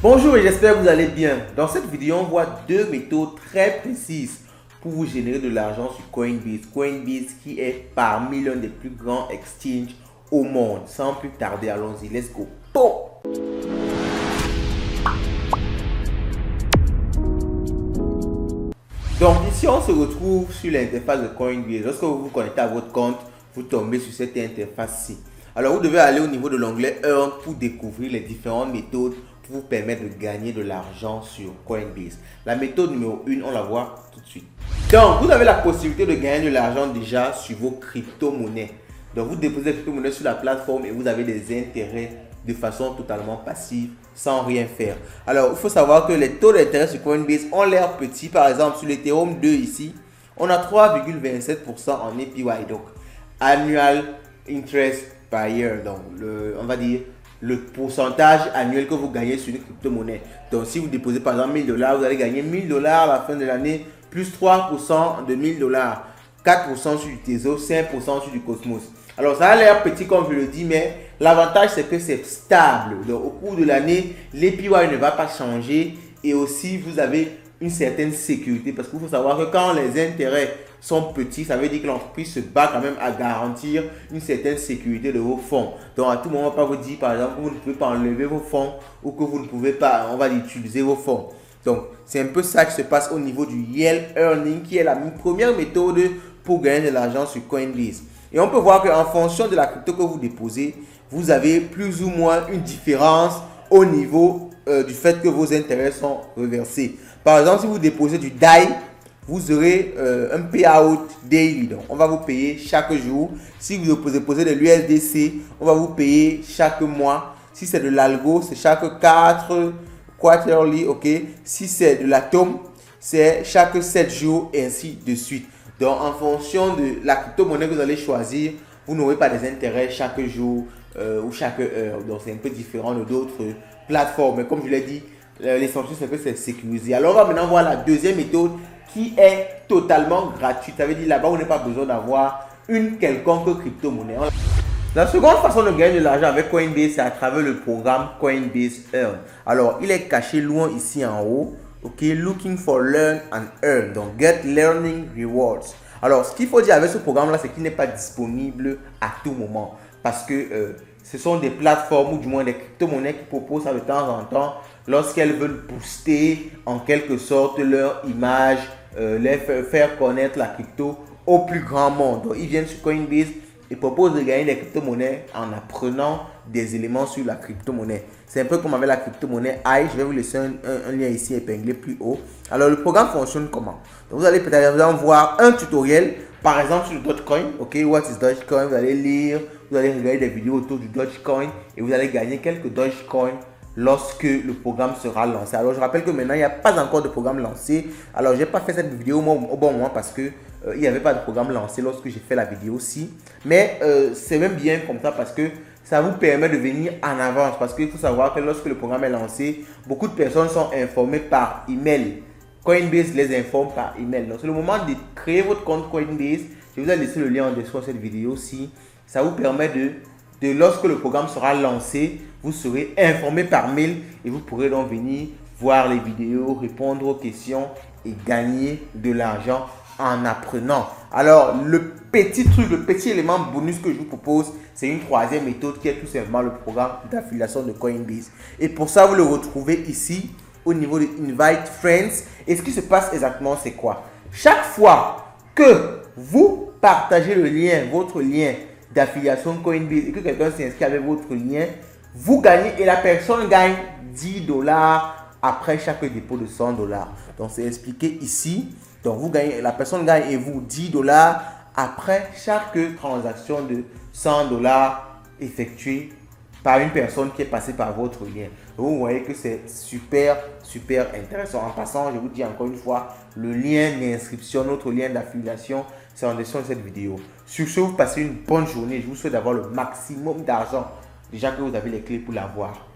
Bonjour et j'espère que vous allez bien. Dans cette vidéo, on voit deux méthodes très précises pour vous générer de l'argent sur Coinbase. Coinbase qui est parmi l'un des plus grands exchanges au monde. Sans plus tarder, allons-y, let's go. Donc ici, on se retrouve sur l'interface de Coinbase. Lorsque vous vous connectez à votre compte, vous tombez sur cette interface-ci. Alors, vous devez aller au niveau de l'onglet Earn pour découvrir les différentes méthodes pour vous permettre de gagner de l'argent sur Coinbase. La méthode numéro 1, on la voit tout de suite. Donc, vous avez la possibilité de gagner de l'argent déjà sur vos crypto-monnaies. Donc, vous déposez des crypto-monnaies sur la plateforme et vous avez des intérêts de façon totalement passive, sans rien faire. Alors, il faut savoir que les taux d'intérêt sur Coinbase ont l'air petits. Par exemple, sur l'Ethereum 2 ici, on a 3,27% en APY. Donc, Annual Interest par year. Donc, on va dire le pourcentage annuel que vous gagnez sur une crypto-monnaie. Donc, si vous déposez par exemple $1000, vous allez gagner $1000 à la fin de l'année, plus 3% de $1000, 4% sur du Tezos, 5% sur du Cosmos. Alors, ça a l'air petit comme je le dis, mais l'avantage c'est que c'est stable. Donc, au cours de l'année, l'APY ne va pas changer et aussi vous avez une certaine sécurité parce qu'il faut savoir que quand les intérêts sont petits, ça veut dire que l'entreprise se bat quand même à garantir une certaine sécurité de vos fonds. Donc, à tout moment, on ne va pas vous dire par exemple que vous ne pouvez pas enlever vos fonds ou que vous ne pouvez pas, on va dire, utiliser vos fonds. Donc, c'est un peu ça qui se passe au niveau du yield earning qui est la première méthode pour gagner de l'argent sur Coinbase. Et on peut voir qu'en fonction de la crypto que vous déposez, vous avez plus ou moins une différence au niveau du fait que vos intérêts sont reversés. Par exemple, si vous déposez du DAI, vous aurez un payout daily. Donc, on va vous payer chaque jour. Si vous déposez de l'USDC, on va vous payer chaque mois. Si c'est de l'algo, c'est chaque 4 quarterly, ok. Si c'est de l'atome, c'est chaque 7 jours et ainsi de suite. Donc, en fonction de la crypto-monnaie que vous allez choisir, vous n'aurez pas des intérêts chaque jour ou chaque heure. Donc, c'est un peu différent de d'autres plateformes. Mais comme je l'ai dit, l'essentiel, c'est que c'est sécurisé. Alors, on va maintenant voir la deuxième méthode qui est totalement gratuite. Ça veut dire là-bas, on n'a pas besoin d'avoir une quelconque crypto-monnaie. La seconde façon de gagner de l'argent avec Coinbase, c'est à travers le programme Coinbase Earn. Alors, il est caché loin ici en haut. Ok, looking for learn and earn. Donc, get learning rewards. Alors, ce qu'il faut dire avec ce programme-là, c'est qu'il n'est pas disponible à tout moment. Parce que ce sont des plateformes ou du moins des crypto-monnaies qui proposent ça de temps en temps lorsqu'elles veulent booster en quelque sorte leur image, les faire connaître la crypto au plus grand monde. Donc, ils viennent sur Coinbase et proposent de gagner des crypto-monnaies en apprenant des éléments sur la crypto-monnaie. C'est un peu comme avec la crypto-monnaie AI. Je vais vous laisser un lien ici épinglé plus haut. Alors, le programme fonctionne comment? Donc, vous allez peut-être voir un tutoriel, par exemple sur le Dogecoin. Ok, what is Dogecoin? Vous allez lire, vous allez regarder des vidéos autour du Dogecoin et vous allez gagner quelques Dogecoin lorsque le programme sera lancé. Alors, je rappelle que maintenant, il n'y a pas encore de programme lancé. Alors, je n'ai pas fait cette vidéo au bon moment parce que il n'y avait pas de programme lancé lorsque j'ai fait la vidéo aussi. Mais c'est même bien comme ça parce que ça vous permet de venir en avance. Parce qu'il faut savoir que lorsque le programme est lancé, beaucoup de personnes sont informées par email. Coinbase les informe par email. Donc, c'est le moment de créer votre compte Coinbase. Je vous ai laissé le lien en description de cette vidéo aussi. Ça vous permet de lorsque le programme sera lancé, vous serez informé par mail et vous pourrez donc venir voir les vidéos, répondre aux questions et gagner de l'argent en apprenant. Alors, le petit truc, le petit élément bonus que je vous propose, c'est une troisième méthode qui est tout simplement le programme d'affiliation de Coinbase. Et pour ça, vous le retrouvez ici au niveau de Invite Friends. Et ce qui se passe exactement, c'est quoi? Chaque fois que vous partagez le lien, votre lien d'affiliation Coinbase et que quelqu'un s'inscrit avec votre lien, vous gagnez et la personne gagne $10 après chaque dépôt de $100. Donc, c'est expliqué ici. Donc, vous gagnez, la personne gagne et vous $10 après chaque transaction de $100 effectuée par une personne qui est passée par votre lien. Donc, vous voyez que c'est super, super intéressant. En passant, je vous dis encore une fois, le lien d'inscription, notre lien d'affiliation, c'est en description de cette vidéo. Sur ce, vous passez une bonne journée. Je vous souhaite d'avoir le maximum d'argent. Déjà que vous avez les clés pour l'avoir.